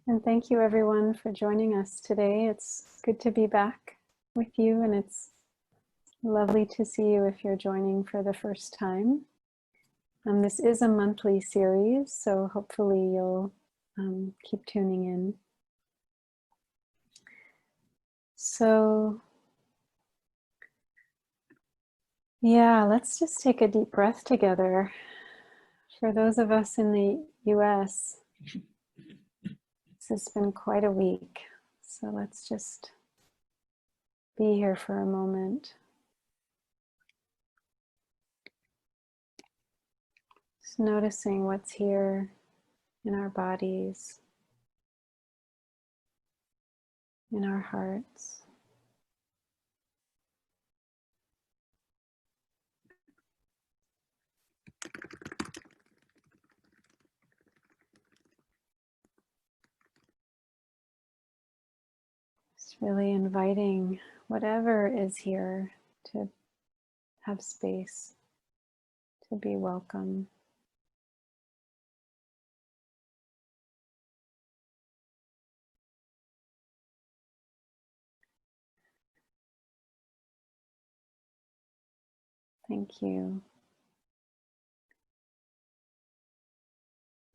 And thank you everyone for joining us today. It's good to be back with you, and it's lovely to see you if you're joining for the first time. This is a monthly series, so hopefully you'll keep tuning in. So yeah, let's just take a deep breath together. For those of us in the US, this has been quite a week. So let's just be here for a moment. Just noticing what's here in our bodies, in our hearts. Just really inviting whatever is here to have space, to be welcome. Thank you.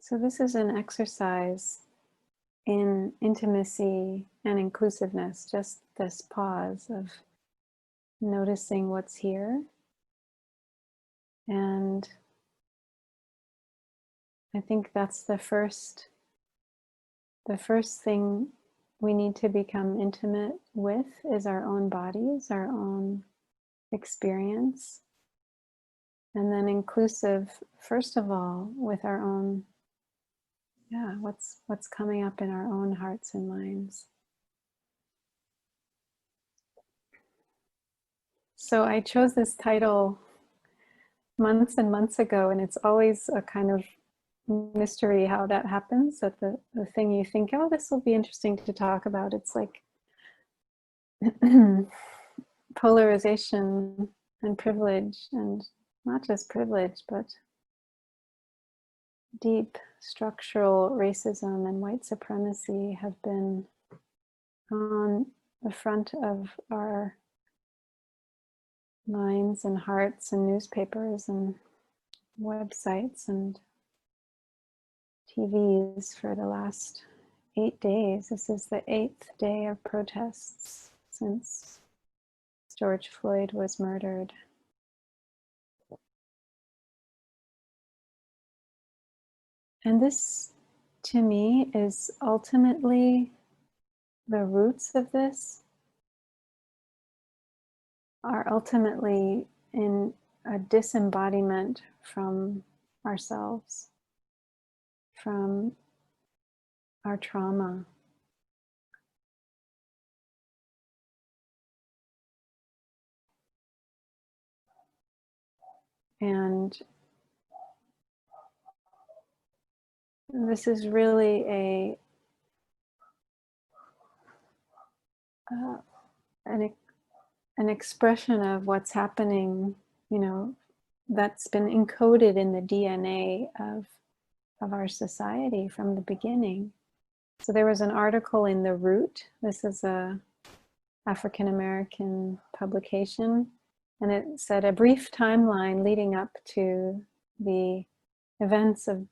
So this is an exercise in intimacy and inclusiveness, just this pause of noticing what's here. And I think that's the first thing we need to become intimate with is our own bodies, our own experience. And then inclusive, first of all, with our own, what's coming up in our own hearts and minds. So I chose this title months and months ago, and it's always a kind of mystery how that happens, that the thing you think, oh, this will be interesting to talk about, it's like polarization and privilege, and not just privilege, but deep structural racism and white supremacy have been on the front of our minds and hearts and newspapers and websites and TVs for the last 8 days. This is the 8th day of protests since George Floyd was murdered. And this, to me, is ultimately the roots of this are ultimately in a disembodiment from ourselves, from our trauma. And this is really an expression of what's happening, that's been encoded in the DNA of our society from the beginning. So there was an article in The Root. This is a African-American publication, and it said a brief timeline leading up to the events of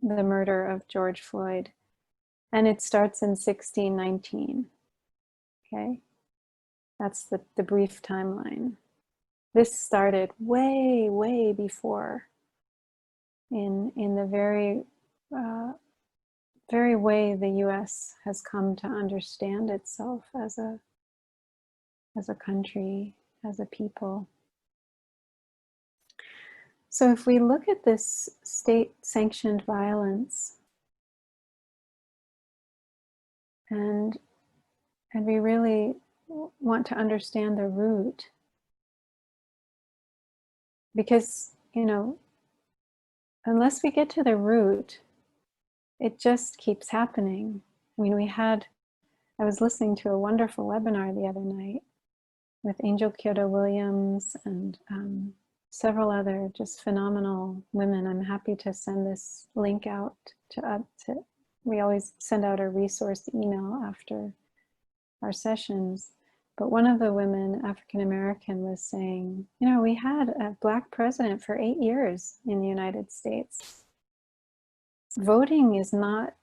the murder of George Floyd. And it starts in 1619, okay? That's the brief timeline. This started way, way before, in the very, very way the US has come to understand itself as a country, as a people. So if we look at this state-sanctioned violence, and we really want to understand the root, because, unless we get to the root, it just keeps happening. I mean, I was listening to a wonderful webinar the other night with Angel Kyoto Williams and several other just phenomenal women. I'm happy to send this link out to we always send out a resource email after our sessions. But one of the women, African American, was saying, you know, we had a Black president for 8 years in the United States. Voting is not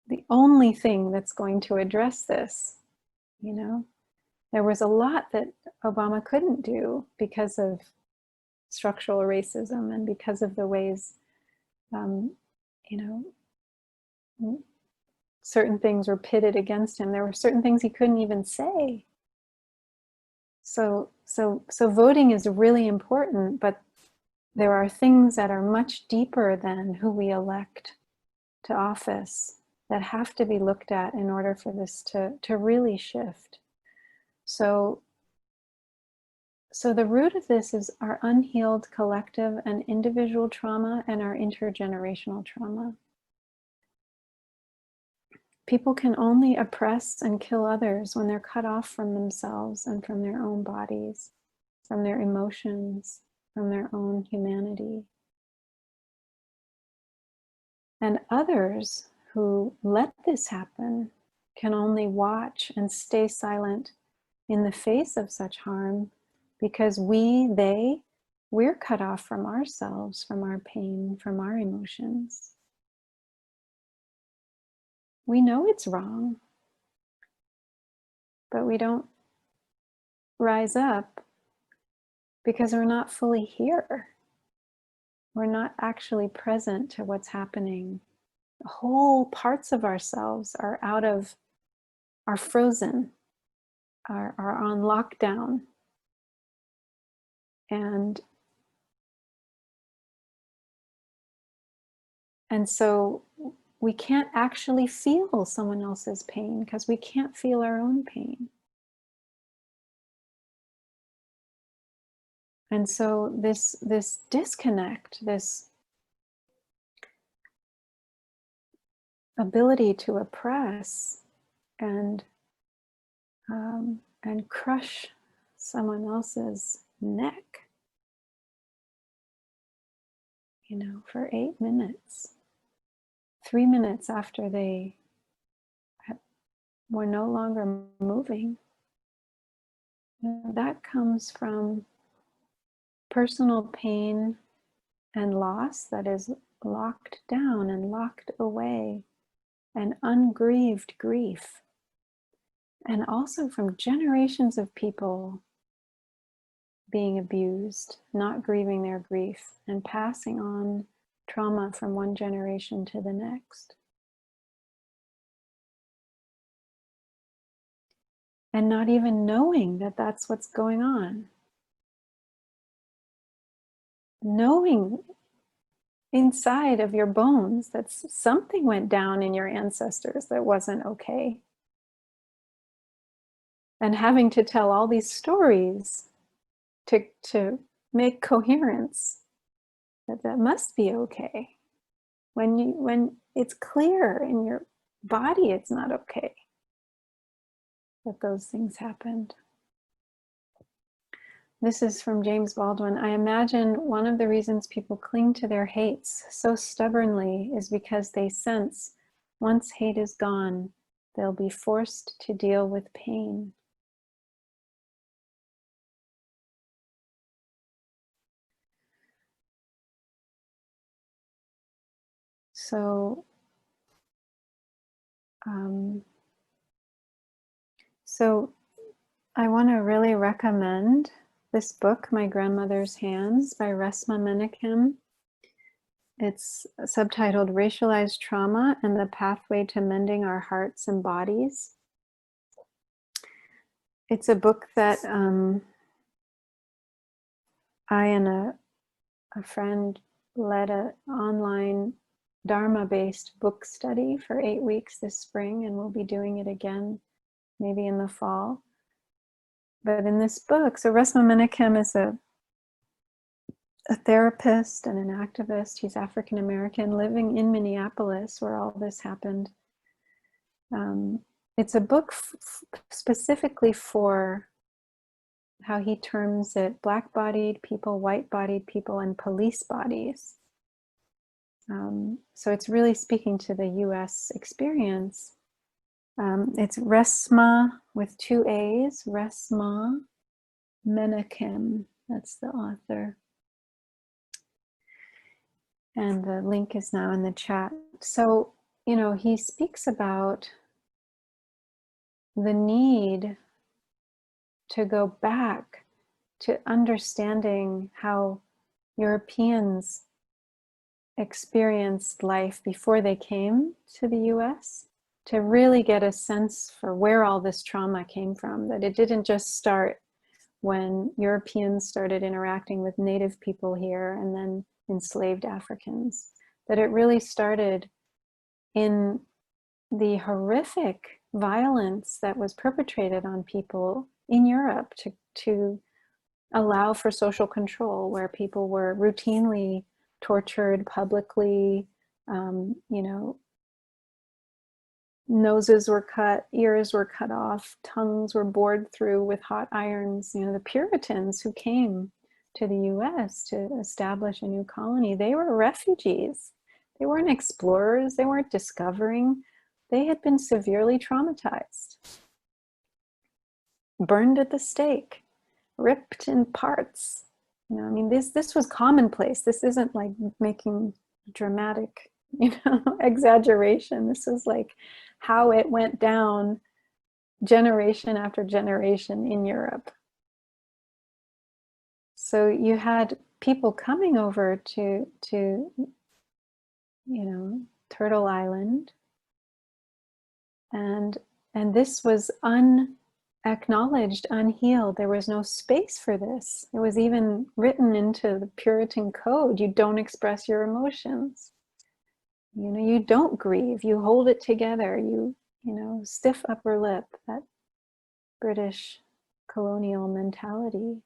the only thing that's going to address this, you know. There was a lot that Obama couldn't do because of structural racism and because of the ways, you know, certain things were pitted against him. There were certain things he couldn't even say. So voting is really important, but there are things that are much deeper than who we elect to office that have to be looked at in order for this to really shift. So the root of this is our unhealed collective and individual trauma and our intergenerational trauma. People can only oppress and kill others when they're cut off from themselves and from their own bodies, from their emotions, from their own humanity. And others who let this happen can only watch and stay silent in the face of such harm because we're cut off from ourselves, from our pain, from our emotions. We know it's wrong, but we don't rise up because we're not fully here. We're not actually present to what's happening. Whole parts of ourselves are frozen, are on lockdown. And so we can't actually feel someone else's pain because we can't feel our own pain. And so this disconnect, this ability to oppress and crush someone else's neck, you know, for 8 minutes, 3 minutes after they were no longer moving, you know, that comes from personal pain and loss that is locked down and locked away, and ungrieved grief. And also from generations of people being abused, not grieving their grief, and passing on trauma from one generation to the next. And not even knowing that that's what's going on. Knowing inside of your bones that something went down in your ancestors that wasn't okay. And having to tell all these stories to make coherence that must be okay. When it's clear in your body it's not okay that those things happened. This is from James Baldwin. I imagine one of the reasons people cling to their hates so stubbornly is because they sense once hate is gone, they'll be forced to deal with pain. So I want to really recommend this book, My Grandmother's Hands by Resmaa Menakem. It's subtitled Racialized Trauma and the Pathway to Mending Our Hearts and Bodies. It's a book that I and a friend led an online Dharma-based book study for 8 weeks this spring, and we'll be doing it again maybe in the fall. But in this book, so Resmaa Menakem is a therapist and an activist. He's African American, living in Minneapolis, where all this happened. It's a book specifically for, how he terms it, Black-bodied people, white-bodied people, and police bodies. So it's really speaking to the US experience. It's Resmaa with 2 A's, Resmaa Menachem, that's the author. And the link is now in the chat. So, you know, he speaks about the need to go back to understanding how Europeans experienced life before they came to the US, to really get a sense for where all this trauma came from, that it didn't just start when Europeans started interacting with native people here and then enslaved Africans, that it really started in the horrific violence that was perpetrated on people in Europe to allow for social control, where people were routinely tortured publicly, you know, noses were cut, ears were cut off, tongues were bored through with hot irons. You know, the Puritans who came to the US to establish a new colony, they were refugees. They weren't explorers, they weren't discovering. They had been severely traumatized, burned at the stake, ripped in parts. You know, I mean, this was commonplace. This isn't like making dramatic, you know, exaggeration. This is like how it went down generation after generation in Europe. So you had people coming over to you know, Turtle Island, and this was unacknowledged, unhealed. There was no space for this. It was even written into the Puritan code. You don't express your emotions. You know, you don't grieve. You hold it together. You know, stiff upper lip, that British colonial mentality.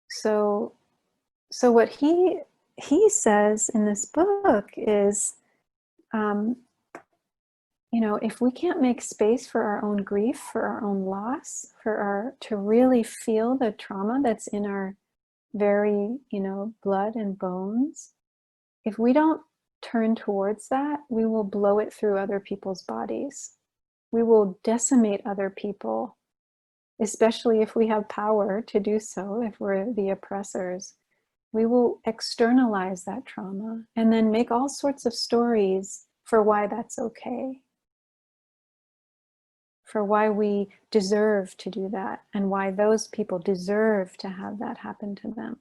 So what he says in this book is, you know, if we can't make space for our own grief, for our own loss, to really feel the trauma that's in our very, you know, blood and bones, if we don't turn towards that, we will blow it through other people's bodies. We will decimate other people, especially if we have power to do so, if we're the oppressors. We will externalize that trauma and then make all sorts of stories for why that's okay, for why we deserve to do that, and why those people deserve to have that happen to them.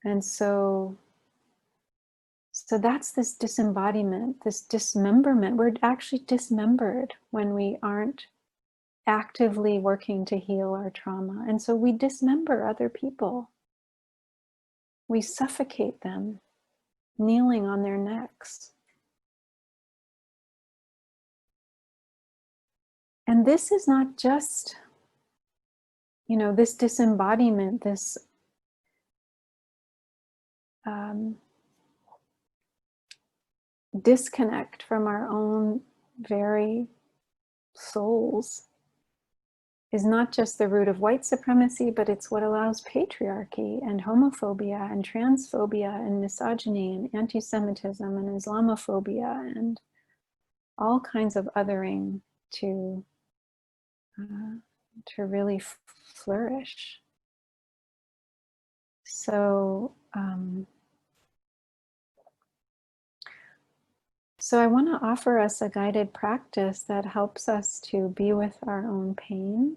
And so that's this disembodiment, this dismemberment. We're actually dismembered when we aren't actively working to heal our trauma. And so we dismember other people. We suffocate them, kneeling on their necks. And this is not just, you know, this disembodiment, this disconnect from our own very souls is not just the root of white supremacy, but it's what allows patriarchy and homophobia and transphobia and misogyny and anti-Semitism and Islamophobia and all kinds of othering to really flourish. So, so I want to offer us a guided practice that helps us to be with our own pain.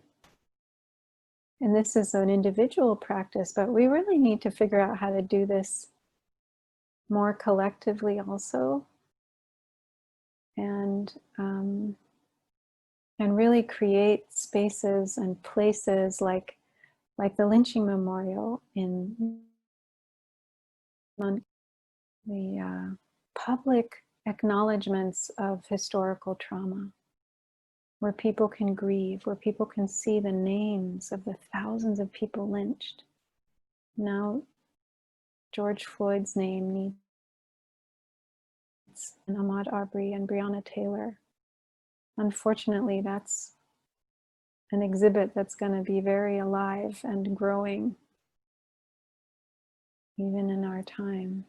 And this is an individual practice, but we really need to figure out how to do this more collectively also. And really create spaces and places like the lynching memorial in the public acknowledgements of historical trauma, where people can grieve, where people can see the names of the thousands of people lynched. Now, George Floyd's name needs, and Ahmaud Arbery and Breonna Taylor. Unfortunately, that's an exhibit that's going to be very alive and growing, even in our time.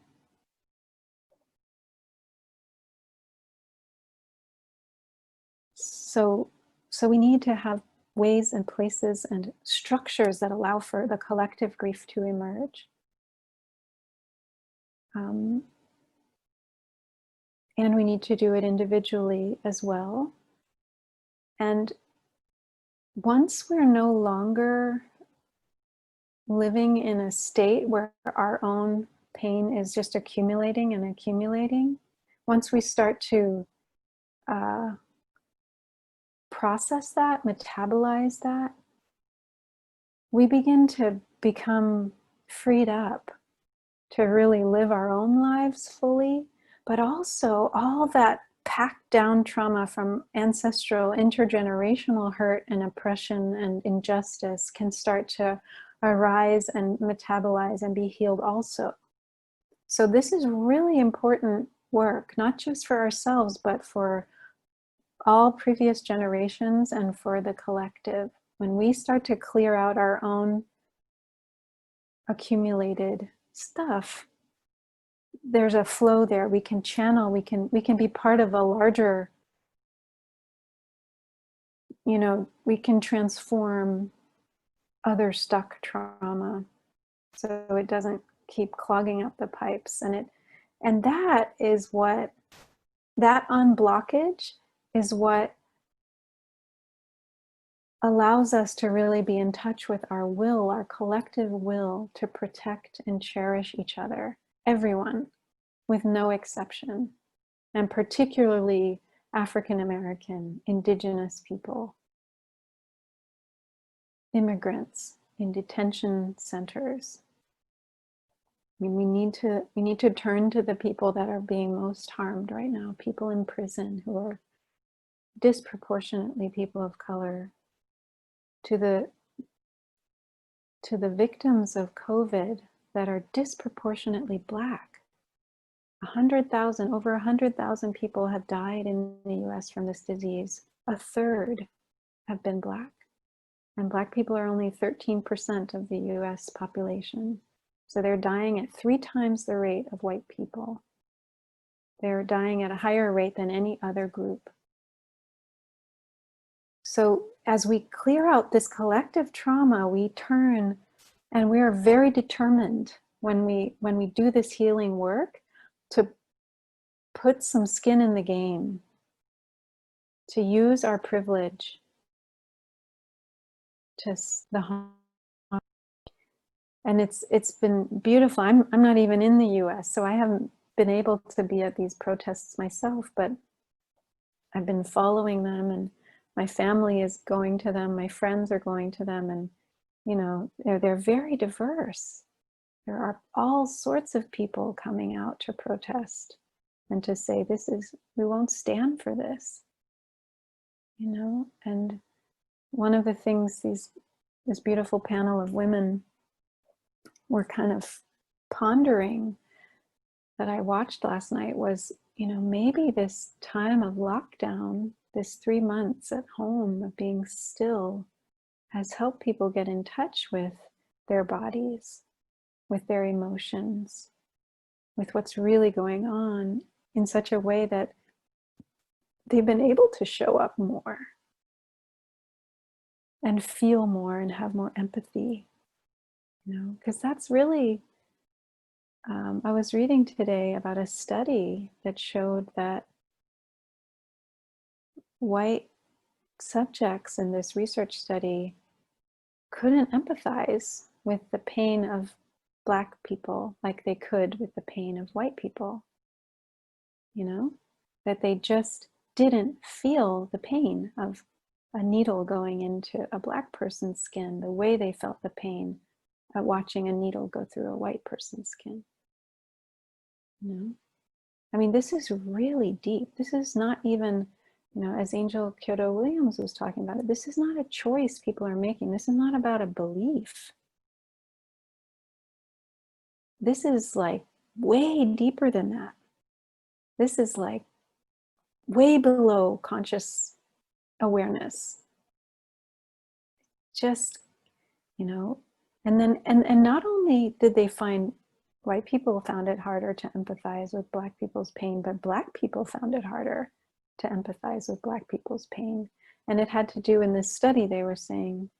So we need to have ways and places and structures that allow for the collective grief to emerge. And we need to do it individually as well. And once we're no longer living in a state where our own pain is just accumulating and accumulating, once we start to process that, metabolize that, we begin to become freed up to really live our own lives fully, but also all that packed down trauma from ancestral, intergenerational hurt and oppression and injustice can start to arise and metabolize and be healed also. So this is really important work, not just for ourselves, but for all previous generations and for the collective. When we start to clear out our own accumulated stuff, there's a flow there. We can channel, we can be part of a larger, we can transform other stuck trauma so it doesn't keep clogging up the pipes. And that unblockage is what allows us to really be in touch with our will, our collective will to protect and cherish each other, everyone, with no exception, and particularly African American, Indigenous people, immigrants in detention centers. I mean, we need to turn to the people that are being most harmed right now, people in prison who are disproportionately people of color, to the victims of COVID that are disproportionately Black. Over 100,000 people have died in the US from this disease. A third have been Black. And Black people are only 13% of the US population. So they're dying at 3 times the rate of white people. They're dying at a higher rate than any other group. So as we clear out this collective trauma, we turn, and we are very determined when we do this healing work to put some skin in the game, to use our privilege to the harm. And it's been beautiful. I'm not even in the US, so I haven't been able to be at these protests myself, but I've been following them, and my family is going to them, my friends are going to them, and they're very diverse. There are all sorts of people coming out to protest and to say, we won't stand for this. And one of the things this beautiful panel of women were kind of pondering that I watched last night was, maybe this time of lockdown, this 3 months at home of being still, has helped people get in touch with their bodies, with their emotions, with what's really going on in such a way that they've been able to show up more and feel more and have more empathy, because that's really, I was reading today about a study that showed that white subjects in this research study couldn't empathize with the pain of Black people like they could with the pain of white people, that they just didn't feel the pain of a needle going into a Black person's skin the way they felt the pain at watching a needle go through a white person's skin. I mean, this is really deep. This is not even, as Angel Kyoto Williams was talking about it, this is not a choice people are making. This is not about a belief. This is like way deeper than that. This is like way below conscious awareness. just, you know, and then, and not only did they find white people found it harder to empathize with Black people's pain, but Black people found it harder to empathize with Black people's pain. And it had to do, in this study, they were saying,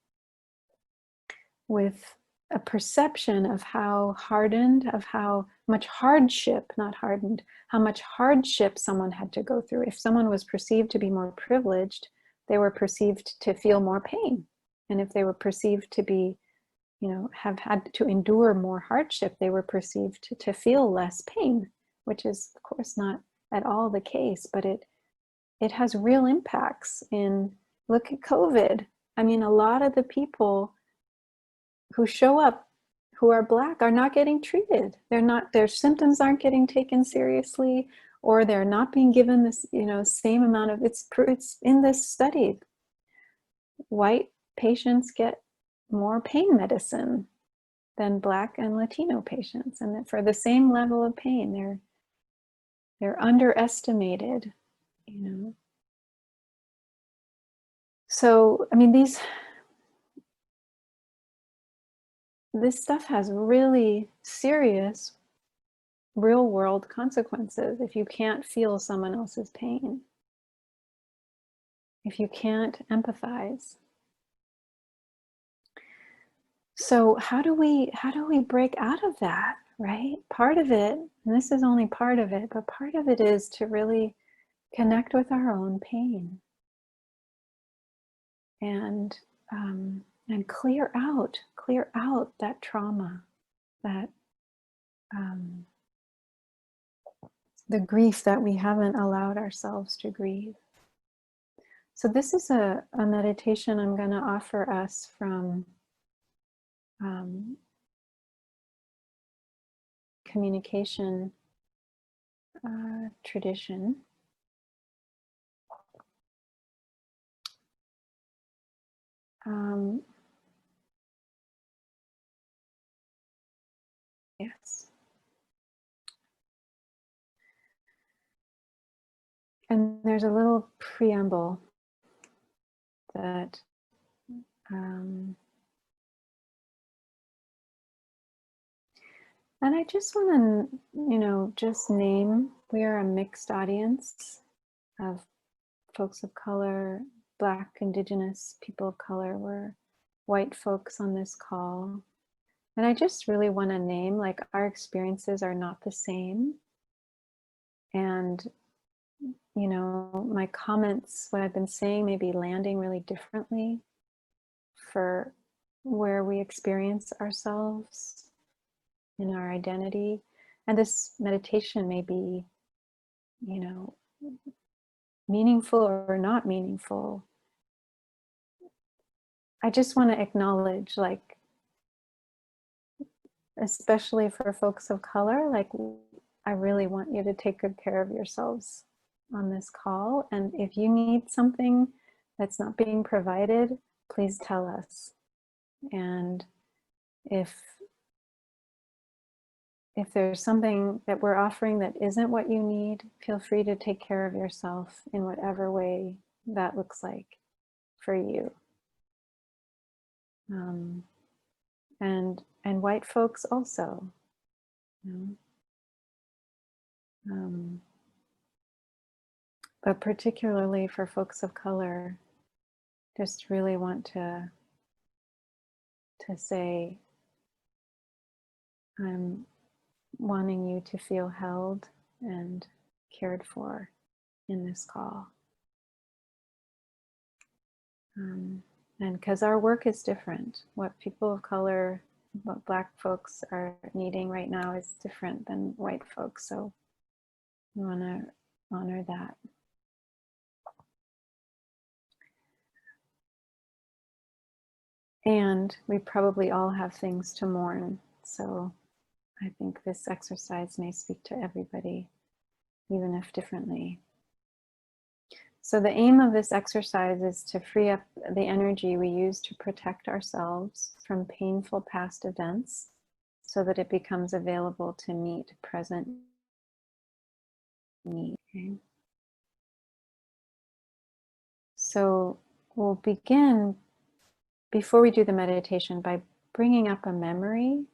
with a perception of how hardened, of how much hardship, not hardened, how much hardship someone had to go through. If someone was perceived to be more privileged, they were perceived to feel more pain. And if they were perceived to be, you know, have had to endure more hardship, they were perceived to feel less pain, which is, of course, not at all the case, but it has real impacts in, look at COVID. I mean, a lot of the people who show up who are Black are not getting treated. They're not, their symptoms aren't getting taken seriously, or they're not being given this, you know, same amount of, it's in this study. White patients get more pain medicine than Black and Latino patients. And that for the same level of pain, they're underestimated, you know. So, I mean, this stuff has really serious real world consequences if you can't feel someone else's pain, if you can't empathize. So how do we break out of that, right? Part of it, and this is only part of it, but part of it is to really connect with our own pain and clear out that trauma, that the grief that we haven't allowed ourselves to grieve. So this is a meditation I'm going to offer us from communication tradition. Yes. And there's a little preamble that and I just want to, you know, just name, we are a mixed audience of folks of color, Black, Indigenous, people of color, we're white folks on this call. And I just really want to name, like, our experiences are not the same. And, you know, my comments, what I've been saying may be landing really differently for where we experience ourselves in our identity. And this meditation may be, you know, meaningful or not meaningful. I just want to acknowledge, like, especially for folks of color, like, I really want you to take good care of yourselves on this call. And if you need something that's not being provided, please tell us. And if there's something that we're offering that isn't what you need, feel free to take care of yourself in whatever way that looks like for you. And white folks also, you know? But particularly for folks of color, just really want to say, I'm wanting you to feel held and cared for in this call. And because our work is different, what people of color, what Black folks are needing right now is different than white folks. So we want to honor that. And we probably all have things to mourn. So I think this exercise may speak to everybody, even if differently. So the aim of this exercise is to free up the energy we use to protect ourselves from painful past events so that it becomes available to meet present need. Okay? So we'll begin before we do the meditation, by bringing up a memory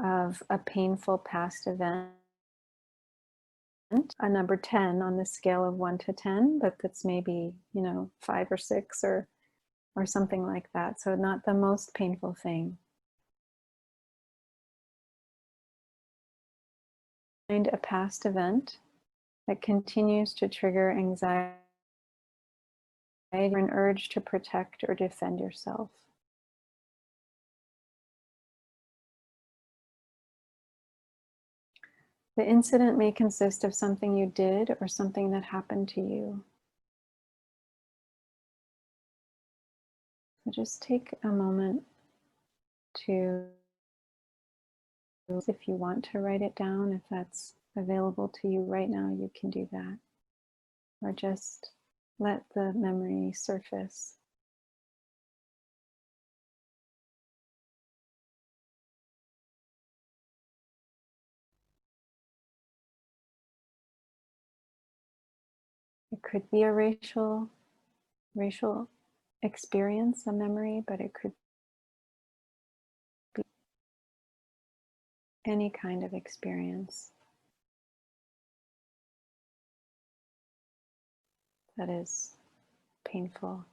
of a painful past event, a number 10 on the scale of 1 to 10, but that's maybe, 5 or 6 or something like that. So not the most painful thing. Find a past event that continues to trigger anxiety or an urge to protect or defend yourself. The incident may consist of something you did or something that happened to you. So just take a moment to, if you want to write it down, if that's available to you right now, you can do that. Or just let the memory surface. It could be a racial experience, a memory, but it could be any kind of experience that is painful.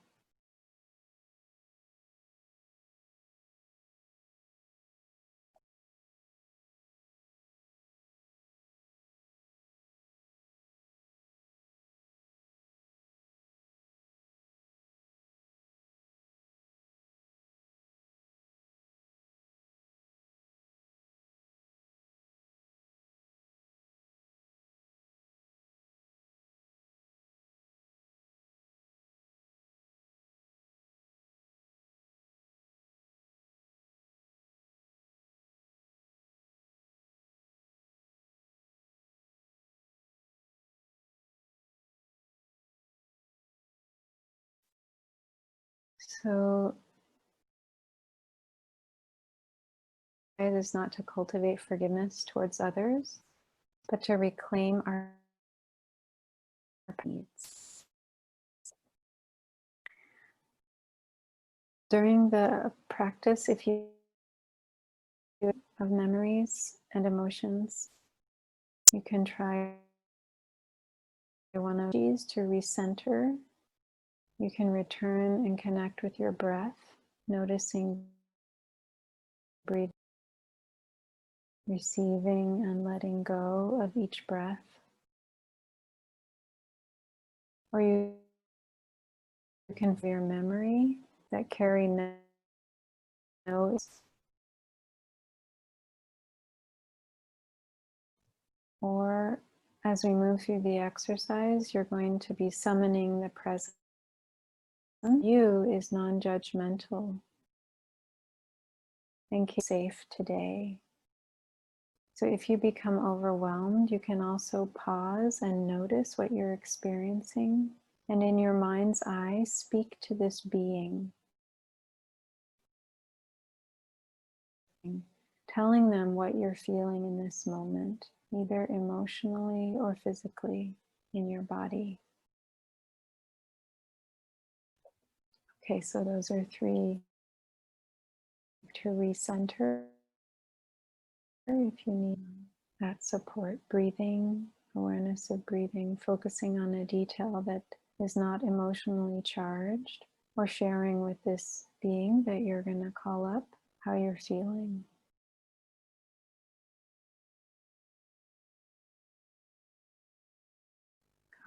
So it is not to cultivate forgiveness towards others, but to reclaim our needs. During the practice, if you of memories and emotions, you can try one of these to recenter. You can return and connect with your breath, noticing breathing, receiving and letting go of each breath. Or you can feel your memory that carry notes. Or as we move through the exercise, you're going to be summoning the present. You is non-judgmental and safe today. So if you become overwhelmed, you can also pause and notice what you're experiencing. And in your mind's eye, speak to this being, telling them what you're feeling in this moment, either emotionally or physically in your body. Okay, so those are 3 to recenter. If you need that support, breathing, awareness of breathing, focusing on a detail that is not emotionally charged, or sharing with this being that you're going to call up how you're feeling.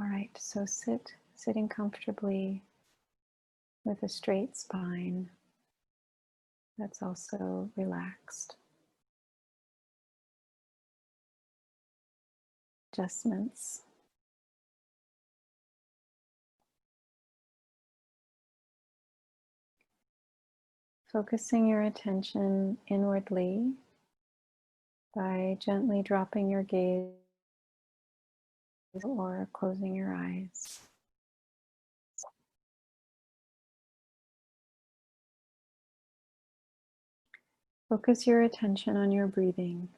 All right, so sitting comfortably with a straight spine that's also relaxed. Adjustments. Focusing your attention inwardly by gently dropping your gaze or closing your eyes. Focus your attention on your breathing.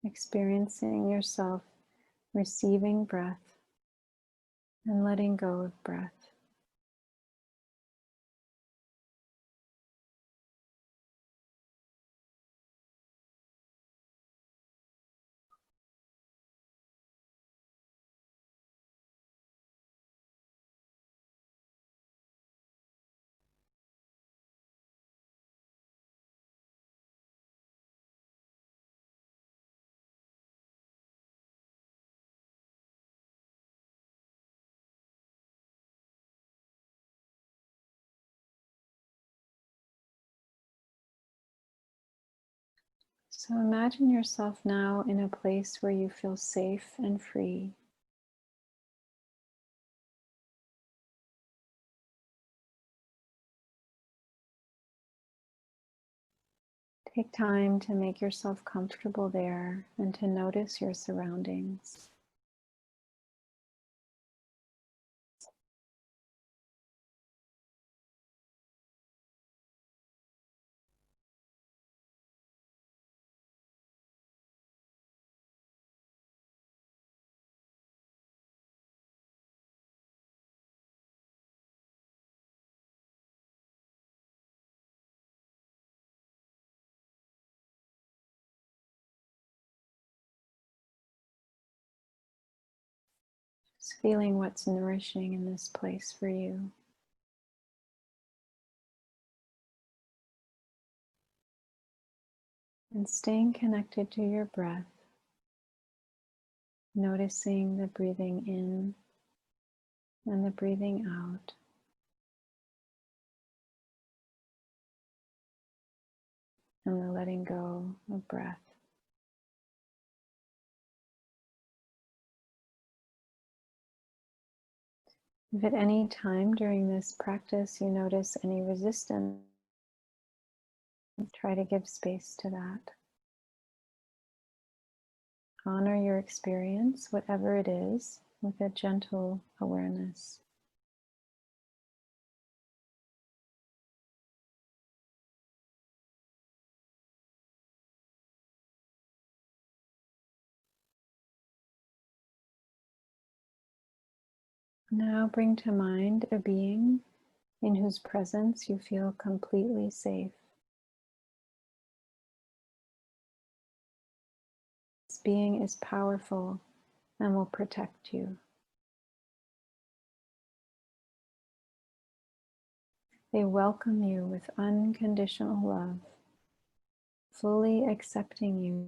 experiencing yourself receiving breath and letting go of breath. So imagine yourself now in a place where you feel safe and free. Take time to make yourself comfortable there and to notice your surroundings. Just feeling what's nourishing in this place for you. And staying connected to your breath, noticing the breathing in and the breathing out. And the letting go of breath. If at any time during this practice you notice any resistance, try to give space to that. Honor your experience, whatever it is, with a gentle awareness. Now bring to mind a being in whose presence you feel completely safe. This being is powerful and will protect you. They welcome you with unconditional love, fully accepting you.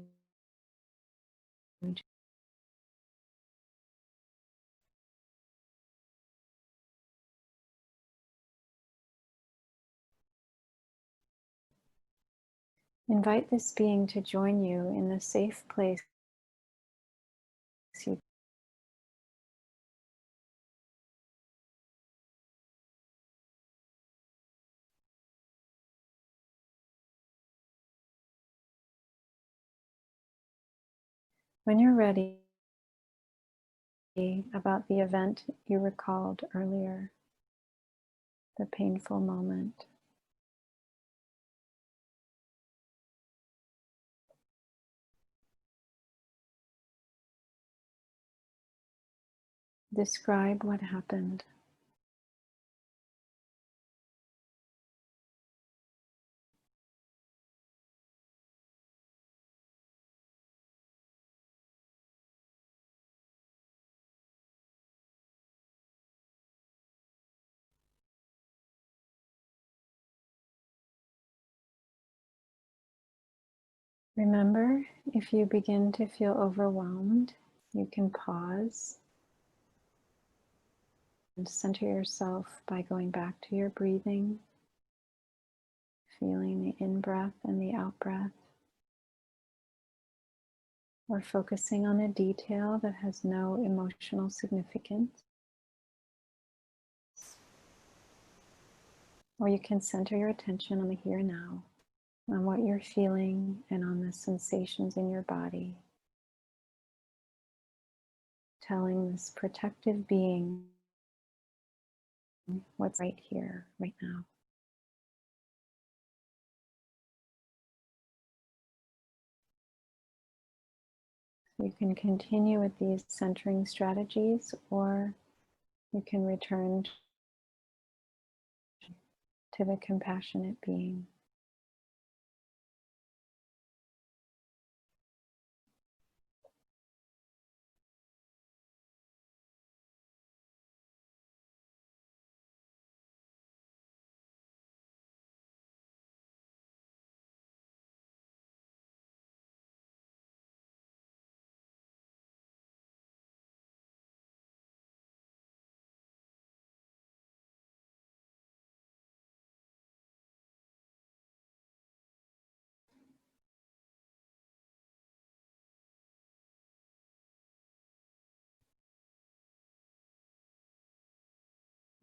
Invite this being to join you in the safe place you. When you're ready, about the event you recalled earlier, the painful moment. Describe what happened. Remember, if you begin to feel overwhelmed, you can pause and center yourself by going back to your breathing, feeling the in-breath and the out-breath, or focusing on a detail that has no emotional significance. Or you can center your attention on the here and now, on what you're feeling and on the sensations in your body, telling this protective being what's right here, right now. You can continue with these centering strategies, or you can return to the compassionate being.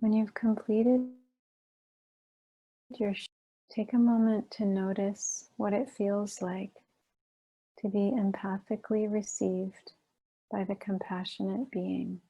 When you've completed your shift, take a moment to notice what it feels like to be empathically received by the compassionate being.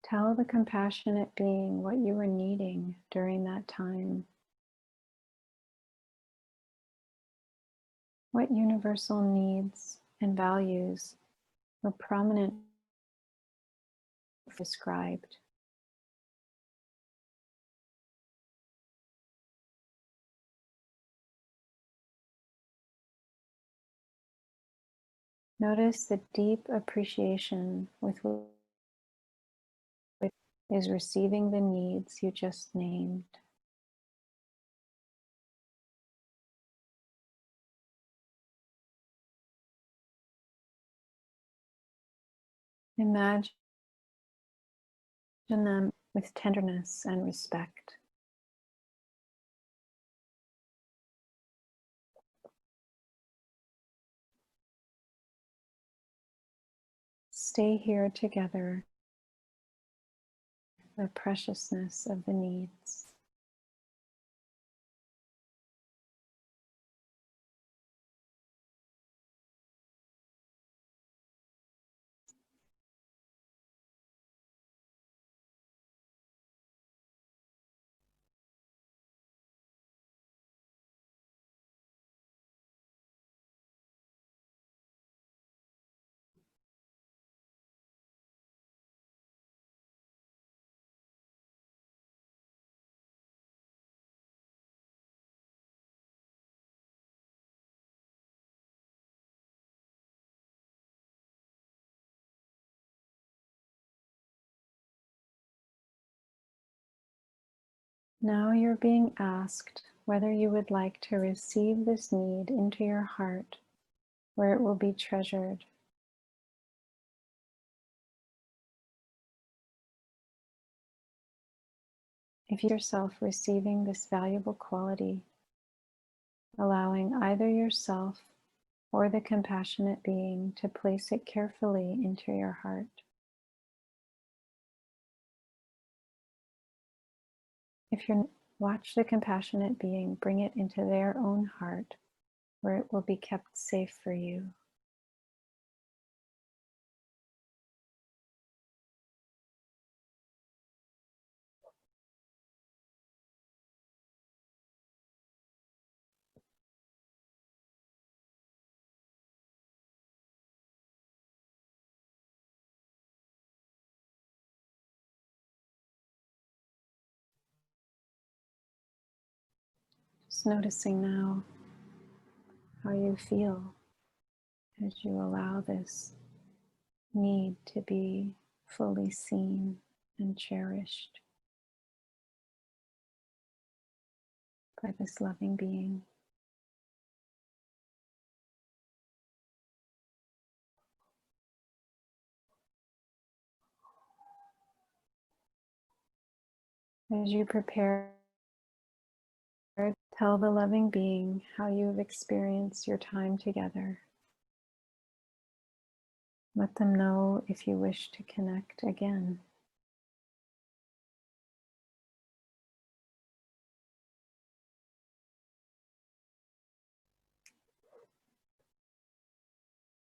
Tell the compassionate being what you were needing during that time. What universal needs and values were prominent described. Notice the deep appreciation with which is receiving the needs you just named. Imagine them with tenderness and respect. Stay here together, the preciousness of the needs. Now you're being asked whether you would like to receive this need into your heart, where it will be treasured. If you yourself receiving this valuable quality, allowing either yourself or the compassionate being to place it carefully into your heart. If you're watch the compassionate being bring it into their own heart, where it will be kept safe for you. Just noticing now how you feel as you allow this need to be fully seen and cherished by this loving being. As you prepare Tell the loving being how you've experienced your time together. Let them know if you wish to connect again.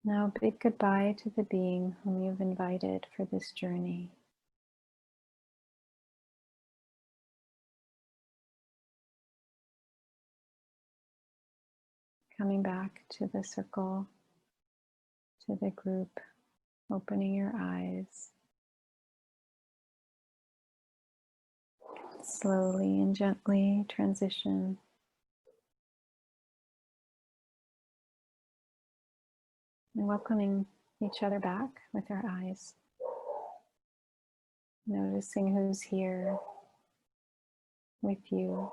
Now bid goodbye to the being whom you've invited for this journey. Coming back to the circle, to the group, opening your eyes. Slowly and gently transition and welcoming each other back with our eyes. Noticing who's here with you.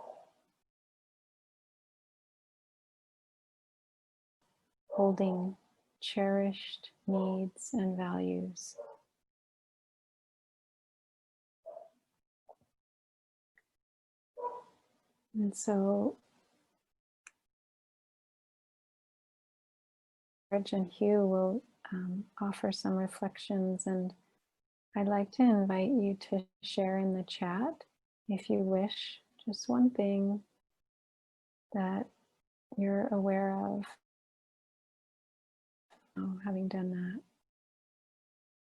Holding cherished needs and values. And so, George and Hugh will offer some reflections, and I'd like to invite you to share in the chat, if you wish, just one thing that you're aware of. Oh, having done that,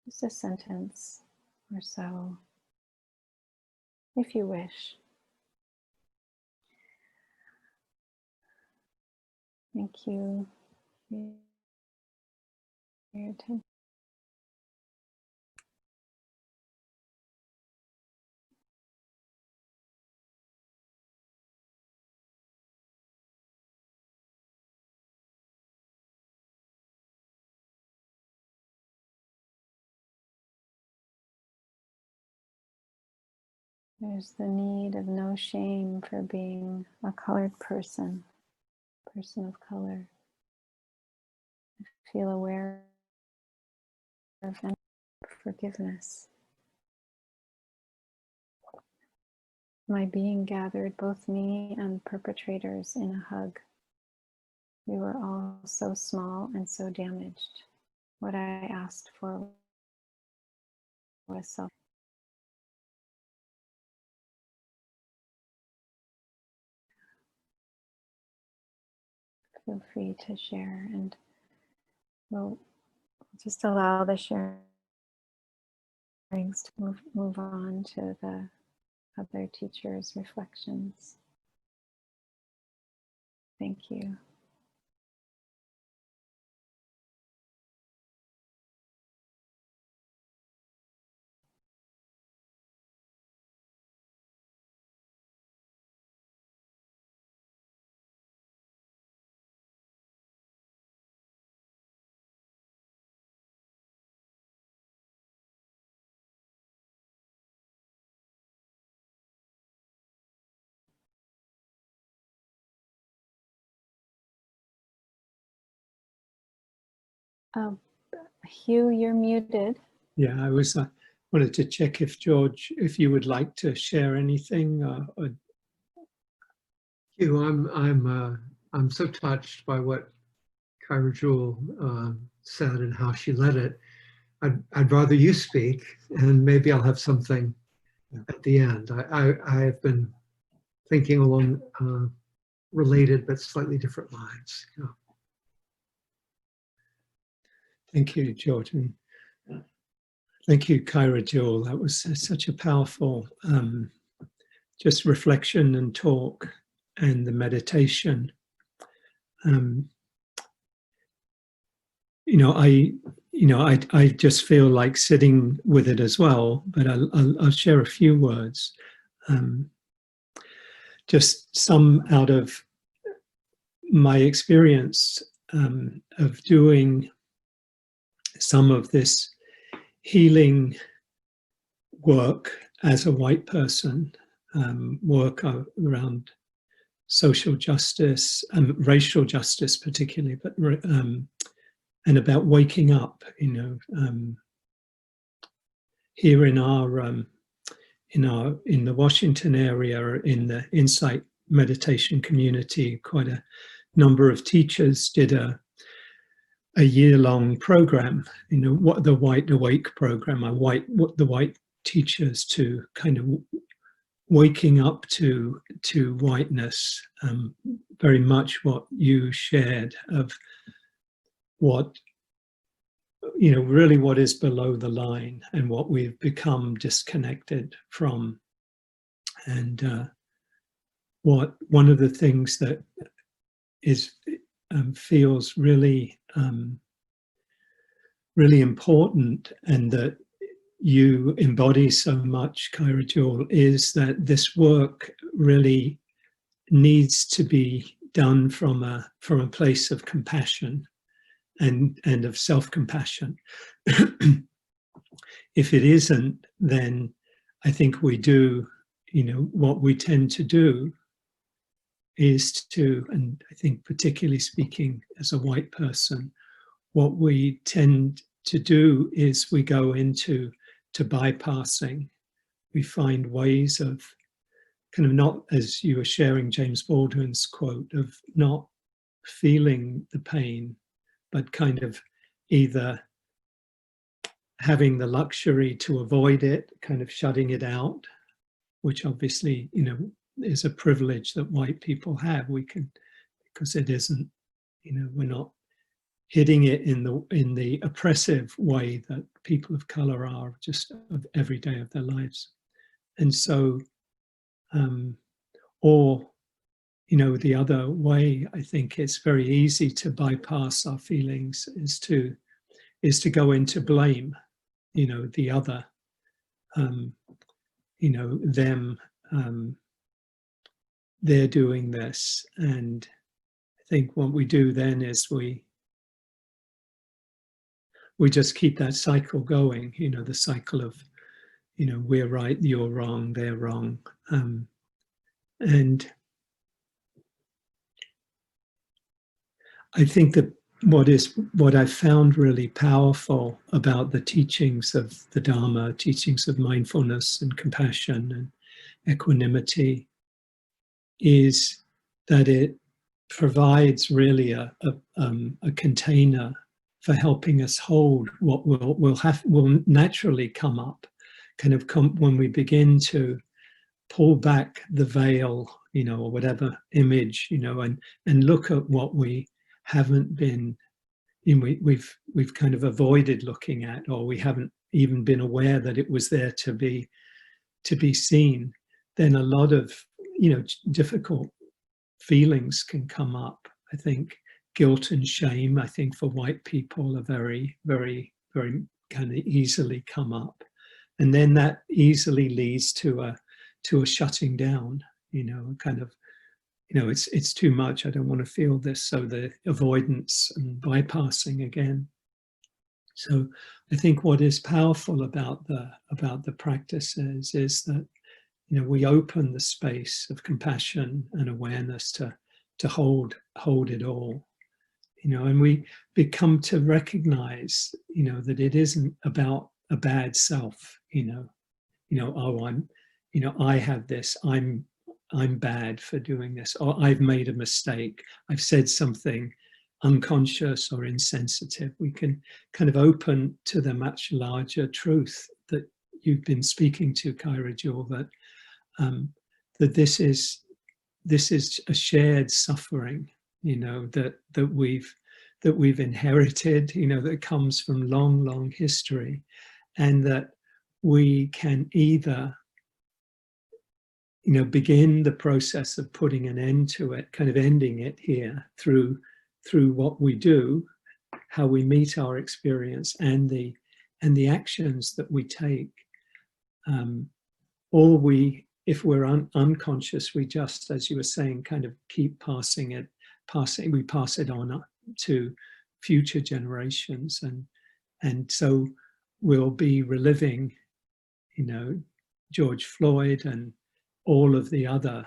just a sentence or so, if you wish. Thank you for your attention. There's the need of no shame for being a colored person of color. Feel aware of and forgiveness. My being gathered both me and perpetrators in a hug. We were all so small and so damaged. What I asked for was self. Feel free to share, and we'll just allow the sharings to move on to the other teachers' reflections. Thank you. Hugh, you're muted. Yeah, I wanted to check if George, if you would like to share anything. Hugh, I'm so touched by what Kaira Jewel said and how she led it. I'd rather you speak, and maybe I'll have something at the end. I have been thinking along related but slightly different lines. You know. Thank you, George. And thank you, Kaira Jewel. That was such a powerful just reflection and talk, and the meditation. I just feel like sitting with it as well, but I'll share a few words. Just some out of my experience of doing some of this healing work as a white person, work around social justice, racial justice particularly, but and about waking up, here in the Washington area, in the Insight meditation community, quite a number of teachers did a year-long program, you know, what the White Awake program, the white teachers to kind of waking up to whiteness, very much what you shared of what, you know, really what is below the line and what we've become disconnected from. And one of the things that is feels really really important, and that you embody so much, Kaira Jewel, is that this work really needs to be done from a place of compassion and of self-compassion. If it isn't, then I think we do, you know, what we tend to do is to, and I think particularly speaking as a white person, what we tend to do is we go into bypassing. We find ways of kind of not, as you were sharing James Baldwin's quote, of not feeling the pain, but kind of either having the luxury to avoid it, kind of shutting it out, which obviously, you know, is a privilege that white people have. We can, because it isn't, you know, we're not hitting it in the oppressive way that people of color are just of every day of their lives. And so, or, you know, the other way, I think it's very easy to bypass our feelings is to go into blame, you know, the other, you know, them, they're doing this. And I think what we do then is we just keep that cycle going, you know, the cycle of, you know, we're right, you're wrong, they're wrong. And I think that what I found really powerful about the teachings of the Dharma, teachings of mindfulness and compassion and equanimity, is that it provides really a container for helping us hold what will naturally come up, kind of when we begin to pull back the veil, you know, or whatever image, you know, and look at what we haven't been, you know, we've kind of avoided looking at, or we haven't even been aware that it was there to be seen. Then a lot of, you know, difficult feelings can come up. I think guilt and shame, I think for white people, are very, very, very kind of easily come up. And then that easily leads to a shutting down, you know, kind of, you know, it's too much, I don't want to feel this. So the avoidance and bypassing again. So I think what is powerful about the practices is that, you know, we open the space of compassion and awareness to hold it all, you know, and we become to recognize, you know, that it isn't about a bad self, you know, oh, I'm, you know, I have this, I'm bad for doing this, or I've made a mistake, I've said something unconscious or insensitive. We can kind of open to the much larger truth that you've been speaking to, Kaira Jewel, that that this is a shared suffering, you know, that we've inherited, you know, that comes from long history, and that we can either, you know, begin the process of putting an end to it, kind of ending it here through what we do, how we meet our experience, and the actions that we take, or we, if we're unconscious, we just, as you were saying, kind of keep we pass it on to future generations, and so we'll be reliving, you know, George Floyd and all of the other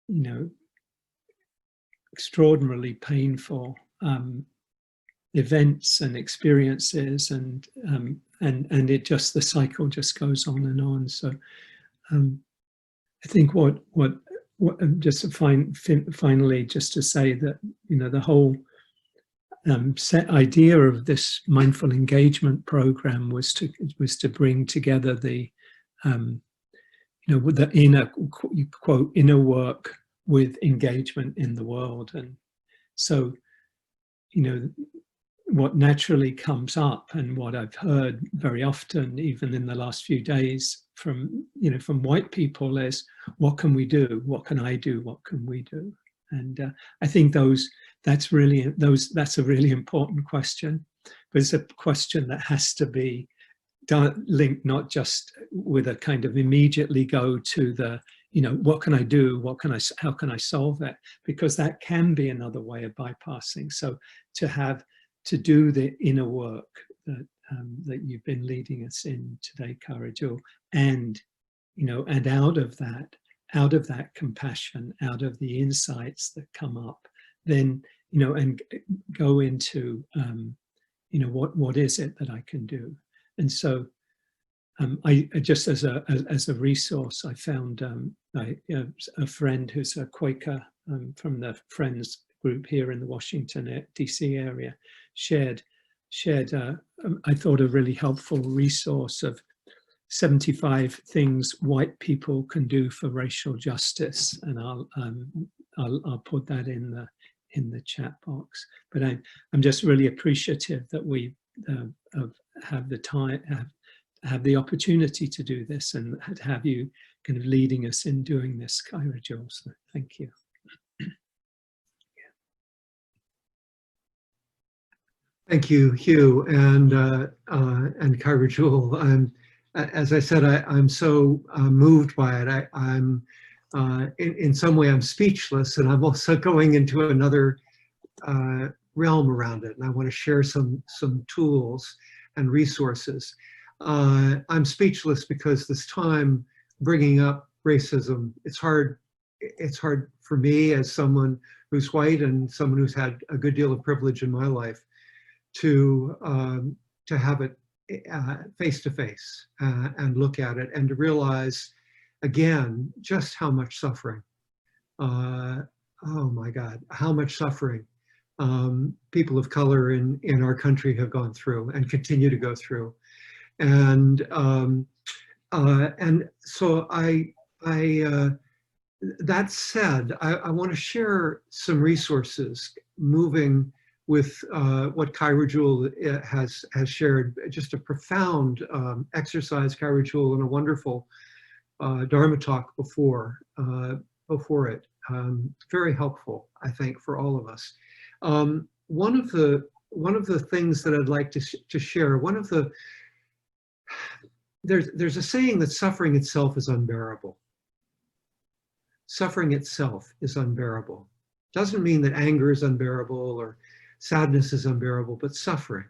you know, extraordinarily painful events and experiences, and and it just, the cycle just goes on and on. So I think what just to finally, just to say that, you know, the whole set idea of this mindful engagement program was to bring together the you know, with the inner, quote, inner work with engagement in the world. And so, you know, what naturally comes up, and what I've heard very often, even in the last few days, from, you know, from white people, is, what can we do? What can I do? What can we do? And I think that's a really important question, but it's a question that has to be linked not just with a kind of immediately go to the, you know, what can I do? How can I solve it? Because that can be another way of bypassing. So to do the inner work that you've been leading us in today, Kaira Jewel, and, you know, and out of that compassion, out of the insights that come up, then, you know, and go into, you know, what is it that I can do? And so I just as a resource, I found a friend who's a Quaker from the Friends group here in the Washington DC area, shared I thought a really helpful resource of 75 things white people can do for racial justice, and I'll put that in the chat box. But I'm just really appreciative that we have the time, have the opportunity to do this, and have you kind of leading us in doing this, Kaira Jewel. So thank you. Thank you, Hugh, and Kaira Jewel. As I said, I'm so moved by it. I'm in some way I'm speechless, and I'm also going into another realm around it. And I want to share some tools and resources. I'm speechless because this time bringing up racism, it's hard for me as someone who's white and someone who's had a good deal of privilege in my life to have it face to face and look at it, and to realize again just how much suffering, oh my God, how much suffering people of color in our country have gone through and continue to go through. And so that said, I want to share some resources moving with what Kaira Jewel has shared. Just a profound exercise, Kaira Jewel, and a wonderful Dharma talk before it. Very helpful, I think, for all of us. One of the things that I'd like to share, there's a saying that suffering itself is unbearable. Suffering itself is unbearable. Doesn't mean that anger is unbearable or sadness is unbearable, but suffering.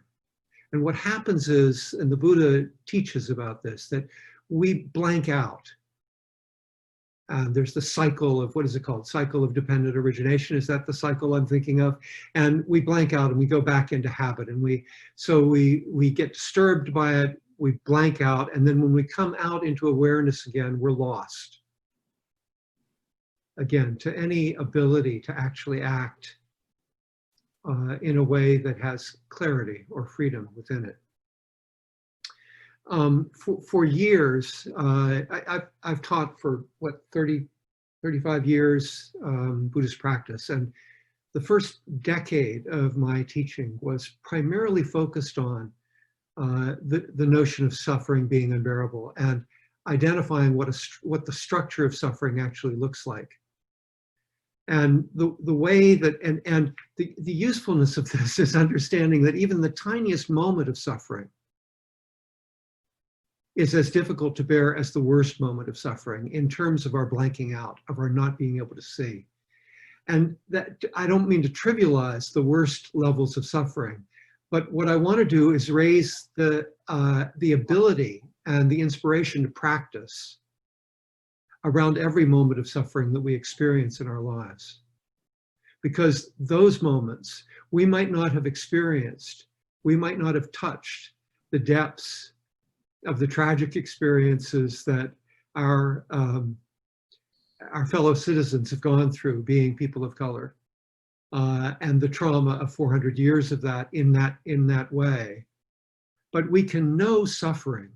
And what happens is, and the Buddha teaches about this, that we blank out. There's the cycle of, what is it called? Cycle of dependent origination. Is that the cycle I'm thinking of? And we blank out and we go back into habit, and we get disturbed by it, we blank out, and then when we come out into awareness again, we're lost. Again, to any ability to actually act in a way that has clarity or freedom within it. For years, I've taught for 35 years Buddhist practice, and the first decade of my teaching was primarily focused on the notion of suffering being unbearable and identifying what the structure of suffering actually looks like. And the way that, and the usefulness of this is understanding that even the tiniest moment of suffering is as difficult to bear as the worst moment of suffering in terms of our blanking out, of our not being able to see. And that, I don't mean to trivialize the worst levels of suffering, but what I want to do is raise the ability and the inspiration to practice around every moment of suffering that we experience in our lives. Because those moments we might not have experienced, we might not have touched the depths the tragic experiences that our fellow citizens have gone through, being people of color, and the trauma of 400 years of that in that way. But we can know suffering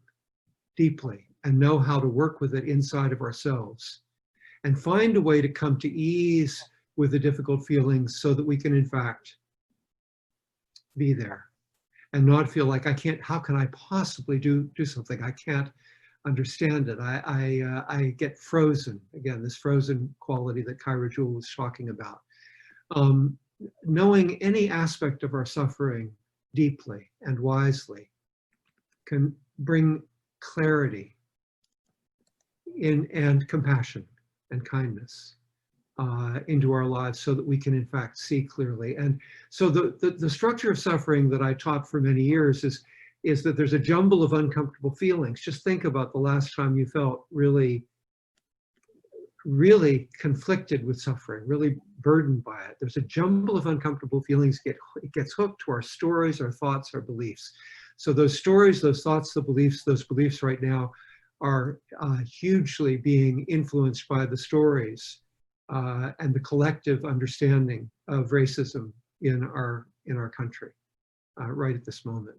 deeply and know how to work with it inside of ourselves and find a way to come to ease with the difficult feelings so that we can in fact be there and not feel like how can I possibly do something? I can't understand it. I get frozen. Again, this frozen quality that Kaira Jewel was talking about. Knowing any aspect of our suffering deeply and wisely can bring clarity and compassion and kindness into our lives so that we can in fact see clearly. And so the structure of suffering that I taught for many years is that there's a jumble of uncomfortable feelings. Just think about the last time you felt really, really conflicted with suffering, really burdened by it. There's a jumble of uncomfortable feelings. It gets hooked to our stories, our thoughts, our beliefs. So those stories, those thoughts, those beliefs right now are hugely being influenced by the stories and the collective understanding of racism in our country right at this moment.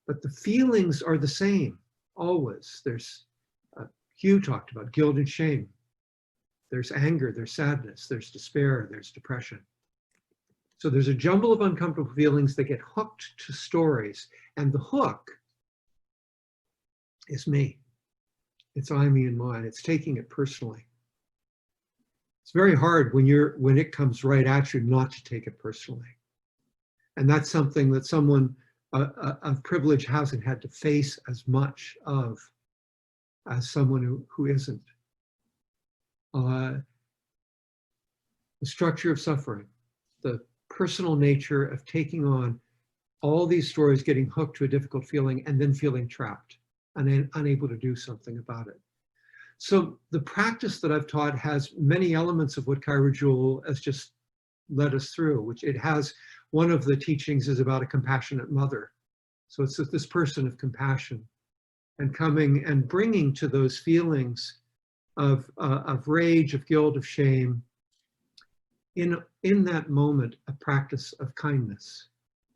But the feelings are the same, always. There's, Hugh talked about guilt and shame. There's anger, there's sadness, there's despair, there's depression. So there's a jumble of uncomfortable feelings that get hooked to stories, and the hook is me. It's I, me, and mine. It's taking it personally. It's very hard when it comes right at you not to take it personally. And that's something that someone of privilege hasn't had to face as much of as someone who isn't. The structure of suffering, the personal nature of taking on all these stories, getting hooked to a difficult feeling, and then feeling trapped and then unable to do something about it. So the practice that I've taught has many elements of what Kaira Jewel has just led us through, which it has, one of the teachings is about a compassionate mother. So it's this person of compassion and coming and bringing to those feelings of rage, of guilt, of shame, in that moment, a practice of kindness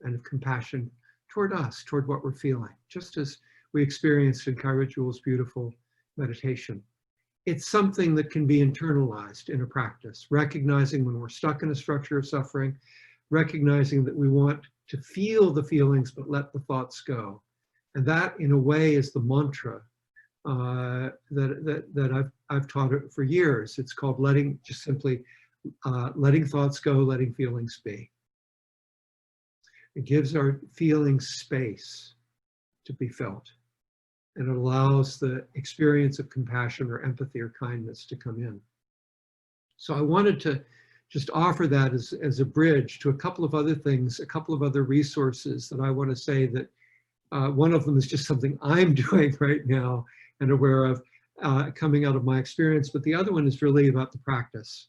and of compassion toward us, toward what we're feeling, just as we experienced in Kaira Jewel's beautiful meditation. It's something that can be internalized in a practice, recognizing when we're stuck in a structure of suffering, recognizing that we want to feel the feelings but let the thoughts go. And that, in a way, is the mantra that I've taught it for years. It's called just simply letting thoughts go, letting feelings be. It gives our feelings space to be felt. And it allows the experience of compassion or empathy or kindness to come in. So I wanted to just offer that as a bridge to a couple of other things, a couple of other resources that I want to say that one of them is just something I'm doing right now and aware of coming out of my experience, but the other one is really about the practice.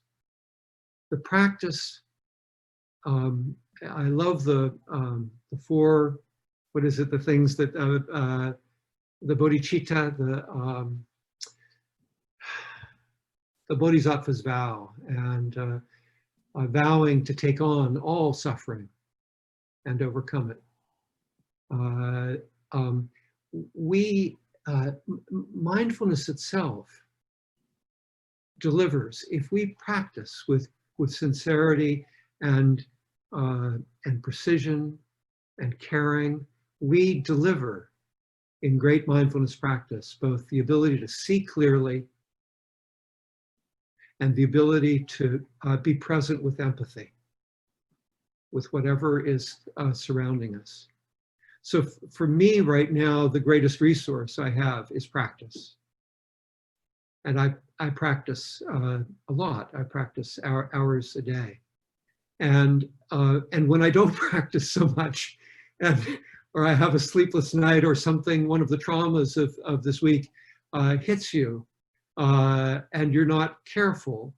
The practice, I love the four, what is it, the things that the bodhicitta, the bodhisattva's vow, and vowing to take on all suffering and overcome it. Mindfulness itself delivers if we practice with sincerity and precision and caring. We deliver in great mindfulness practice both the ability to see clearly and the ability to be present with empathy with whatever is surrounding us. So for me right now, the greatest resource I have is practice. And I practice a lot. I practice hours a day. And when I don't practice so much, or I have a sleepless night or something, one of the traumas of this week hits you, and you're not careful,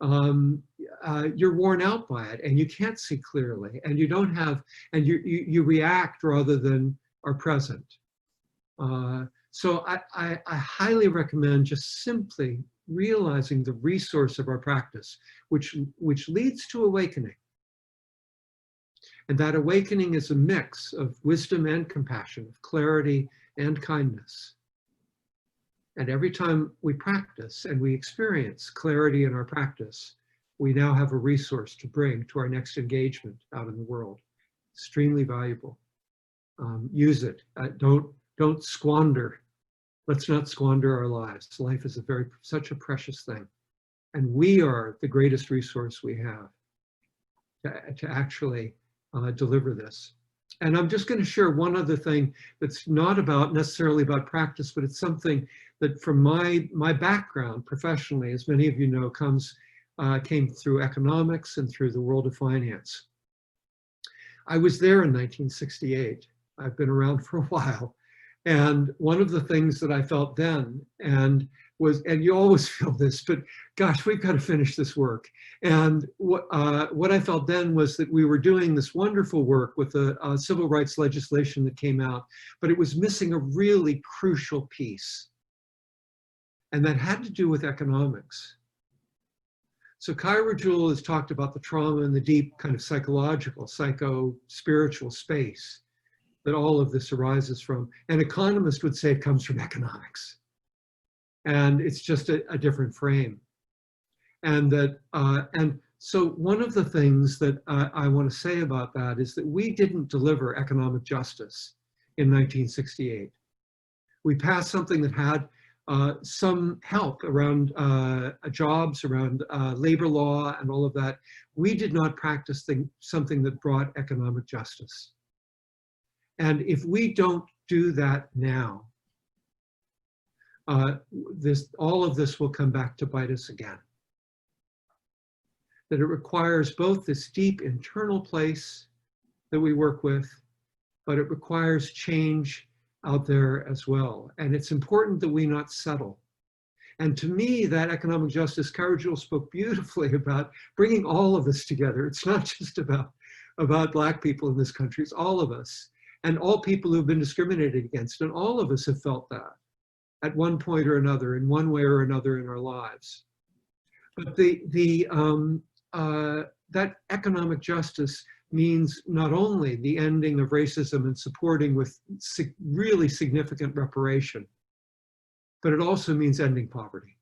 you're worn out by it and you can't see clearly and you don't have, and you react rather than are present. So I highly recommend just simply realizing the resource of our practice, which leads to awakening. And that awakening is a mix of wisdom and compassion, of clarity and kindness. And every time we practice and we experience clarity in our practice, we now have a resource to bring to our next engagement out in the world. Extremely valuable. Use it. Don't squander. Let's not squander our lives. Life is such a precious thing. And we are the greatest resource we have to actually deliver this. And I'm just going to share one other thing that's not necessarily about practice, but it's something that from my background professionally, as many of you know, came through economics and through the world of finance. I was there in 1968. I've been around for a while. And one of the things that I felt then, and you always feel this, but gosh, we've got to finish this work. And what I felt then was that we were doing this wonderful work with the civil rights legislation that came out, but it was missing a really crucial piece. And that had to do with economics. So Kaira Jewel has talked about the trauma and the deep kind of psychological, psycho-spiritual space that all of this arises from. An economist would say it comes from economics. And it's just a different frame. And so one of the things that I want to say about that is that we didn't deliver economic justice in 1968. We passed something that had some help around jobs, around labor law and all of that. We did not practice something that brought economic justice. And if we don't do that now, all of this will come back to bite us again. That it requires both this deep internal place that we work with, but it requires change out there as well. And it's important that we not settle. And to me, that economic justice, Kaira Jewel spoke beautifully about bringing all of us together. It's not just about Black people in this country, it's all of us. And all people who've been discriminated against. And all of us have felt that at one point or another, in one way or another in our lives. But that economic justice means not only the ending of racism and supporting with really significant reparation, but it also means ending poverty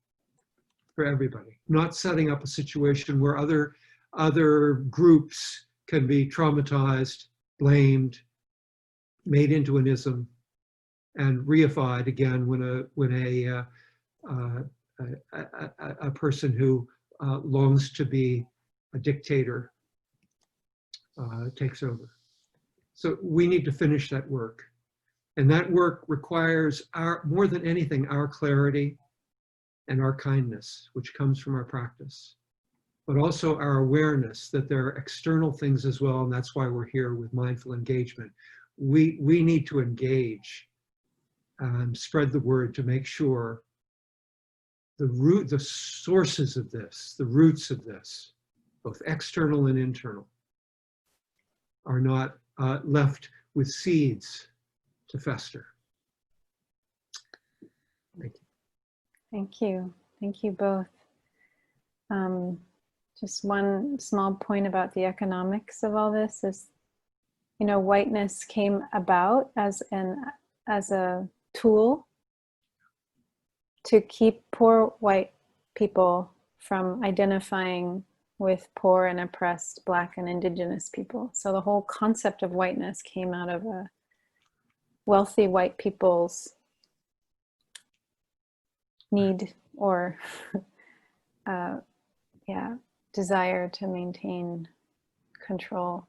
for everybody. Not setting up a situation where other groups can be traumatized, blamed, made into an ism, and reified again when a person who longs to be a dictator takes over. So we need to finish that work. And that work requires more than anything, our clarity and our kindness, which comes from our practice, but also our awareness that there are external things as well. And that's why we're here with mindful engagement. We need to engage and spread the word to make sure the sources of this, the roots of this, both external and internal, are not left with seeds to fester. Thank you. Thank you. Thank you both. Just one small point about the economics of all this is, you know, whiteness came about as a tool to keep poor white people from identifying with poor and oppressed Black and Indigenous people. So the whole concept of whiteness came out of a wealthy white people's need or desire to maintain control.